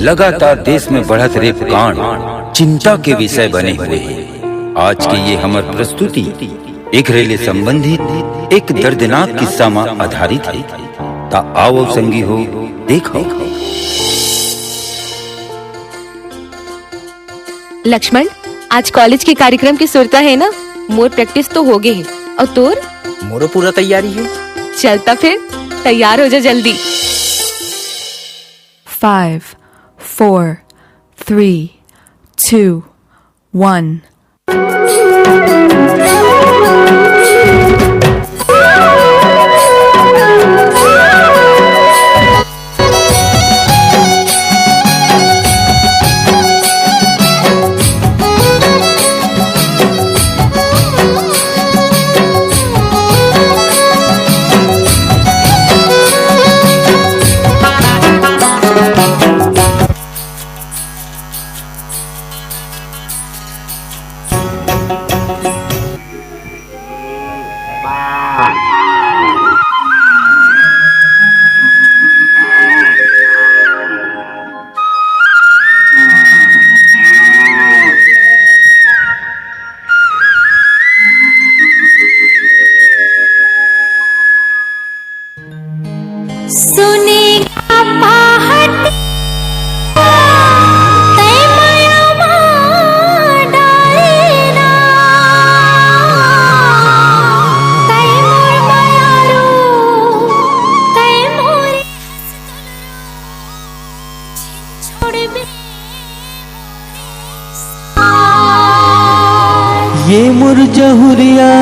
लगातार देश में बढ़त रेप कांड चिंता के विषय बने हुए हैं। आज की ये हमर प्रस्तुति एक रेले संबंधित एक दर्दनाक किस्सा में आधारित है। ता आओ संगी हो देखो। लक्ष्मण, आज कॉलेज के कार्यक्रम की सुरता है ना? मोर प्रैक्टिस तो हो गई है और तोर? मोरो पूरा तैयारी है। चलता फिर तैयार हो जा जल्दी। 5, 4, 3, 2, 1. सुनेगा पहाड़ तै माया डालेना तै मोर मायारू तै मोर छोड़बे ये मुरझहुरिया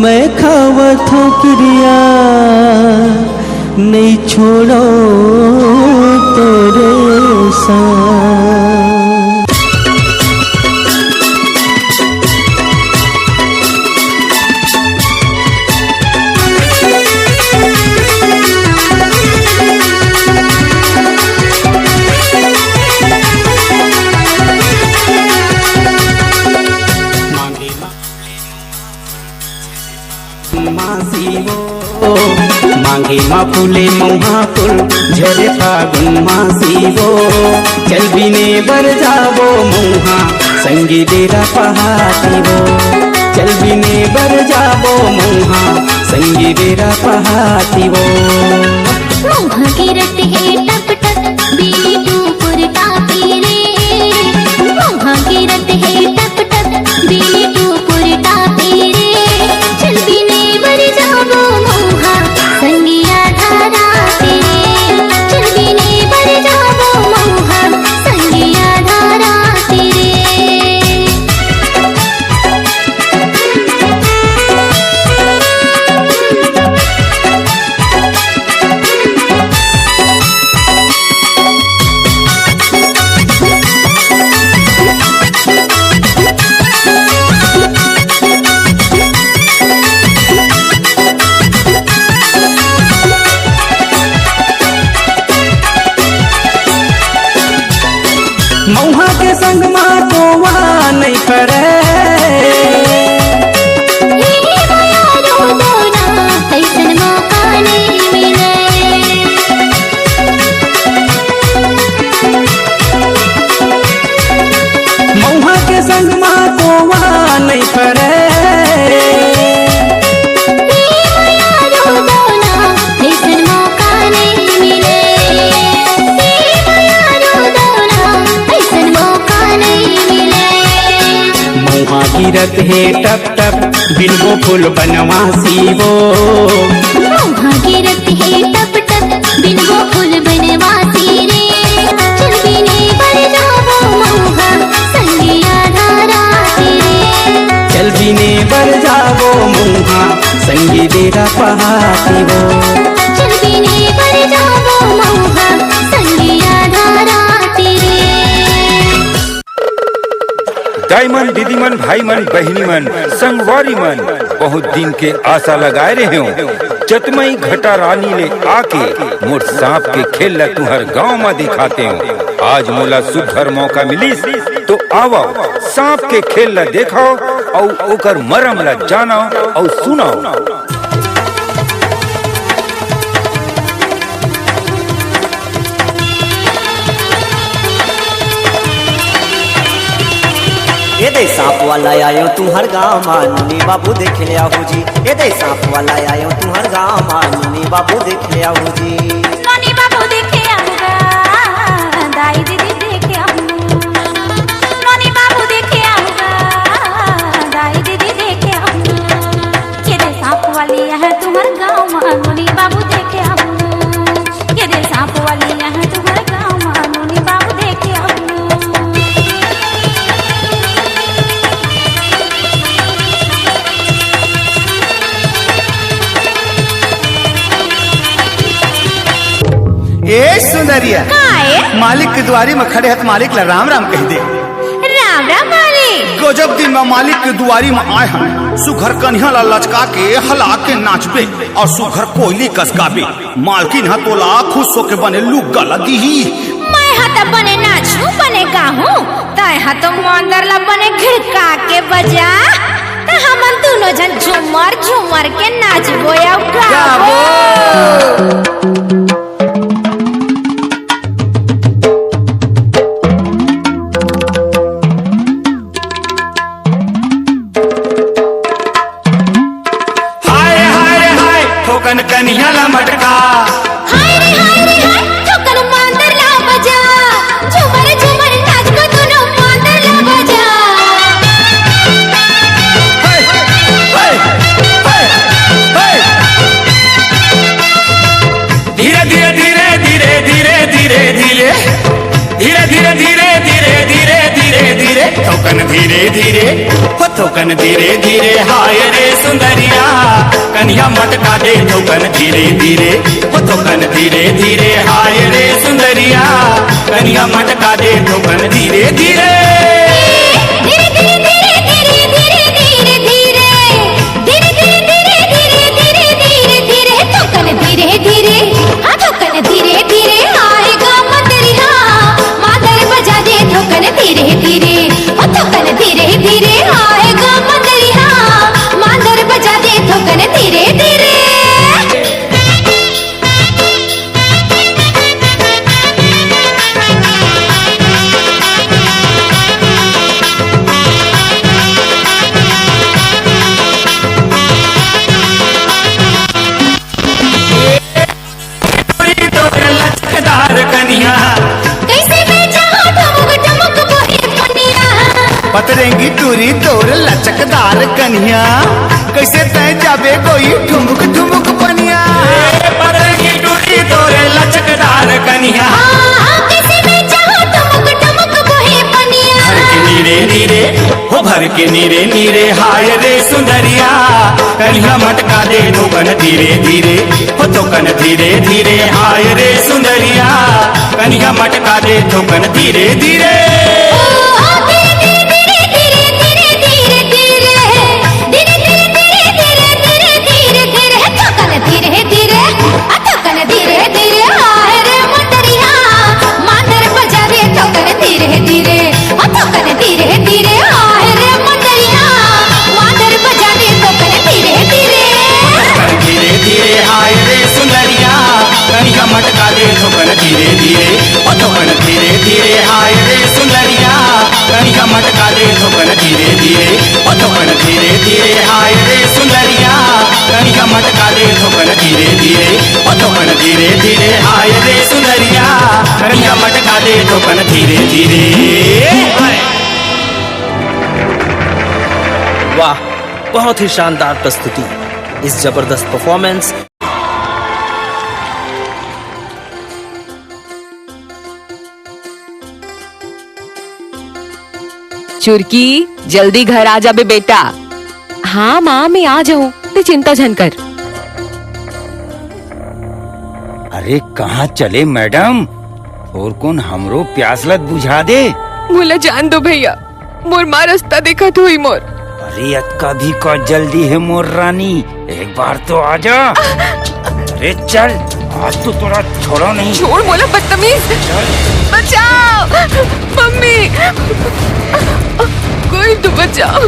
मैं खावत हूँ क्रिया नहीं छोड़ो तेरे साथ। मांगे मा फूले मौहा फूल झरे फागुन मासीबो चल बिने बर जाबो मौहा संगी डेरा पहातीबो चल बिने बर जाबो मौहा संगी डेरा पहातीबो मौहा गिरत है टप टप बीली टूपुर टापी रे मौहा गिरत है टप टप बीली टूपुर टापी रे चल बिने बर जाबो मौहा संगिया धारा तेरे चल बिने बर जाबो मौहा संगिया धारा तेरे। मौहा के संग माँ तो वहाँ नहीं करे मौहा के संग माँ तो वहाँ नहीं करे गिरत है टप टप बिल्बो फूल बनवासीबो मौहा गिरत है टप टप बिल्बो फूल बनवासी रे चल बिने बर जाबो मौहा संगिया धारा तेरे चल बिने बर जाबो मौहा संगी डेरा पहातीबो चल बिने बर जाबो मौहा संगिया धारा तेरे। दाईमन, दीदीमन, भाईमन, बहिनीमन, संगवारी मन बहुत दिन के आशा लगाए रहे हो। जतमई घटा रानी ले आके मोर सांप के खेल ला तुहर गांव में दिखाते हो। आज मोला सुधर मौका मिलीस तो आवो सांप के खेल ला देखाओ और ओकर मरम ला जानो और सुनाओ। ये दे सांप वाला आयो तुम्हार गाँव मानुनी बाबू देख ले आहू जी। ये दे सांप वाला आयो तुम्हार गाँव मानुनी बाबू देख ले आहू जी। नोनी बाबू देखे आऊंगा, दाई दीदी देखे आऊंगा। नोनी बाबू देखे आऊंगा, दाई दीदी देखे आऊंगा। ये दे सांप वाली है तुम्हार गाँव मानुनी बाबू देखे आऊंगा। ये दे सांप वाली है तुम्हार गाँव मानुनी बाबू देखे आऊंगा। ए सुंदरिया, मालिक के द्वारी में खड़े हत मालिक ला राम राम कह दे। राम राम मालिक। गजब दिन में मालिक के दुआरी में आए हैं। सुघर कन्हैया ला लचका के हला के नाचबे और सुघर कोयली कसकाबे। मालकिन हा तोला खुश होके बने लुक गला दी। मैं हाथ बने नाचू बने गाहूं, ताय हाथ मंदर ला बने घिड़का के बजा। त हमन दोनों जन झूमर झूमर के नाचबो या गाबो। कन्हैया ला मटका, हाय रे हाय रे हाय, ठोकर मंदर ला बजा। झूमर झूमर नाच को दोनों मंदर ला बजा। धीरे धीरे धीरे धीरे धीरे धीरे धीरे धीरे धीरे धीरे धीरे धीरे धीरे धीरे ठोकन धीरे धीरे हो ठोकन धीरे धीरे। हाय रे सुंदरिया कन्हैया मटका दे ठोकन धीरे धीरे हो ठोकन धीरे धीरे। हाय रे सुंदरिया कन्हैया मटका दे ठोकन धीरे धीरे। धीरे धीरे धीरे धीरे धीरे धीरे धीरे धीरे धीरे धीरे धीरे धीरे धीरे ठोकन धीरे धीरे। हाँ ठोकन धीरे धीरे आएगा मंदरिया मादर बजा दे ठोकन धीरे धीरे। हाँ ठोकन धीरे धीरे आएगा मंदरिया मादर बजा दे ठोकन धीरे धीरे। पतरेंगी टूरी तोर लचकदार कन्हैया, कैसे तय जाबे कोई ठुमुक ठुमुक पनिया। पतरेंगी टूरी तोर लचकदार कन्हैया, कैसे मैं चाहूं ठुमुक ठुमुक बोहे पनिया। भर के नीरे नीरे हो भर के नीरे नीरे। हाय रे सुंदरिया कन्हैया मटका दे ठोकन धीरे धीरे हो ठोकन धीरे धीरे। हाय रे सुंदरिया कन्हैया मटका दे ठोकन धीरे धीरे। धीरे धीरे ठोकन धीरे धीरे। हाय रे मंदरिया मादर बजा दे ठोकन धीरे धीरे। ठोकन धीरे धीरे। हाय रे मंदरिया मादर बजा दे ठोकन धीरे धीरे। धीरे धीरे। हाय रे सुंदरिया कन्हैया मटका दे ठोकन धीरे धीरे ठोकन धीरे धीरे। हाय रे सुंदरिया कन्हैया मटका दे ठोकन धीरे धीरे ठोकन धीरे धीरे। हाय रे सुंदरिया कन्हैया मटका दे ठोकन धीरे धीरे ठोकन धीरे धीरे। हाय रे सुंदरिया कन्हैया मटका दे ठोकन धीरे धीरे। वाह, बहुत ही शानदार प्रस्तुति। इस जबरदस्त परफॉर्मेंस चुरकी जल्दी घर आ जा बे बेटा। हाँ माँ मैं आ जाऊँ, ते चिंता झन कर। अरे कहाँ चले मैडम, और कौन हमरो प्यास लत बुझा दे। मोला जान दो भैया, मोर माँ रास्ता देखा तो ही मोर। अरे अक्का भी का जल्दी है मोर रानी, एक बार तो आजा। अरे चल, आज तो थोड़ा छोड़ो नहीं। छोड़ मोला बदतमीज। बचाओ मम्मी, कोई तो बचाओ।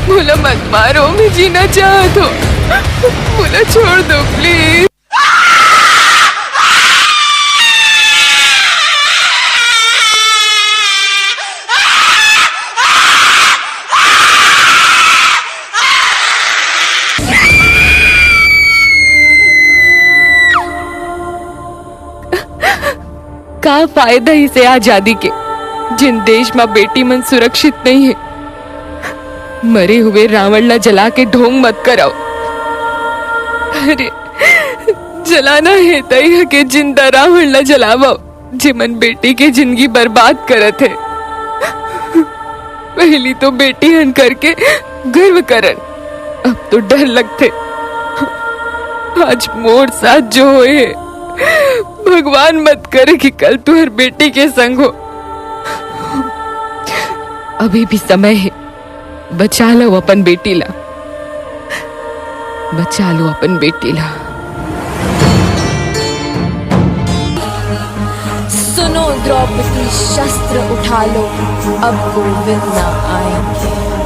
मोला मत मारो, मैं जीना चाहत हो, मुझे छोड़ दो प्लीज। का फायदा इसे आजादी के जिन देश में बेटी मन सुरक्षित नहीं है। मरे हुए रावण ला जला के ढोंग मत कराओ। अरे जलाना है तय के जिंदा रावण ला जलावो जिमन बेटी के जिंदगी बर्बाद करत है। पहली तो बेटी हन करके गर्व करन, अब तो डर लगते। आज मोर साथ जो होए भगवान मत करे कि कल तू हर बेटी के संग हो। अभी भी समय है, बचा लो अपन बेटी ला, बचा लो अपन बेटी ला। सुनो द्रौपदी, शस्त्र उठा लो, अब गोविंद ना आएंगे।